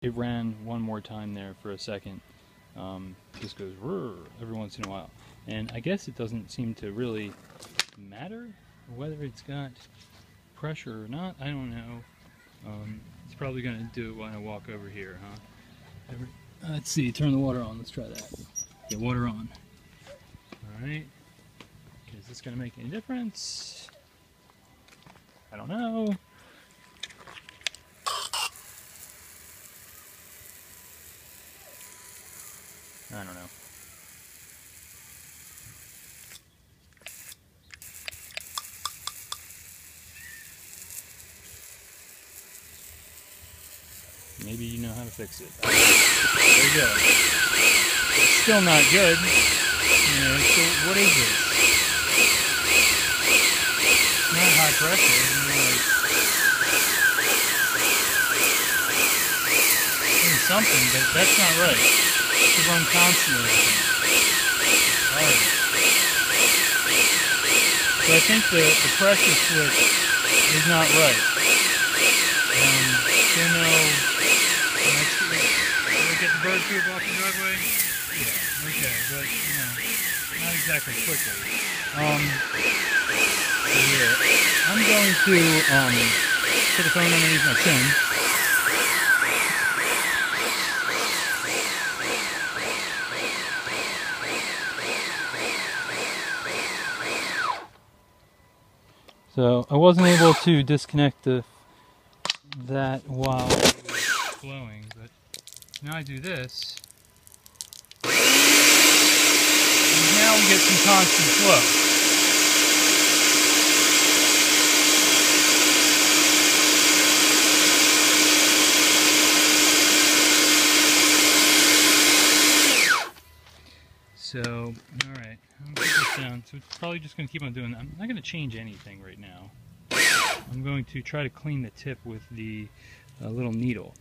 It ran one more time there for a second. Just goes "rrr" every once in a while. And I guess it doesn't seem to really matter whether it's got pressure or not. I don't know. It's probably going to do it when I walk over here, huh? Let's see, turn the water on. Let's try that. Get water on. Alright. Is this going to make any difference? I don't know. I don't know. Maybe you know how to fix it. There you go. It's still not good. You know, so what is this? It's not high pressure. I mean, like, doing something, but that's not right. It should run constantly. Alright. So I think the pressure switch is not right. Don't know. Did I get the bird poop off the driveway? Yeah, okay, but you know, not exactly quickly. So here, I'm going to put the phone underneath my chin. So I wasn't able to disconnect that while it was flowing, but now I do this. And now we get some constant flow. So, alright, I'm going to put this down. So it's probably just going to keep on doing that. I'm not going to change anything right now. I'm going to try to clean the tip with the little needle.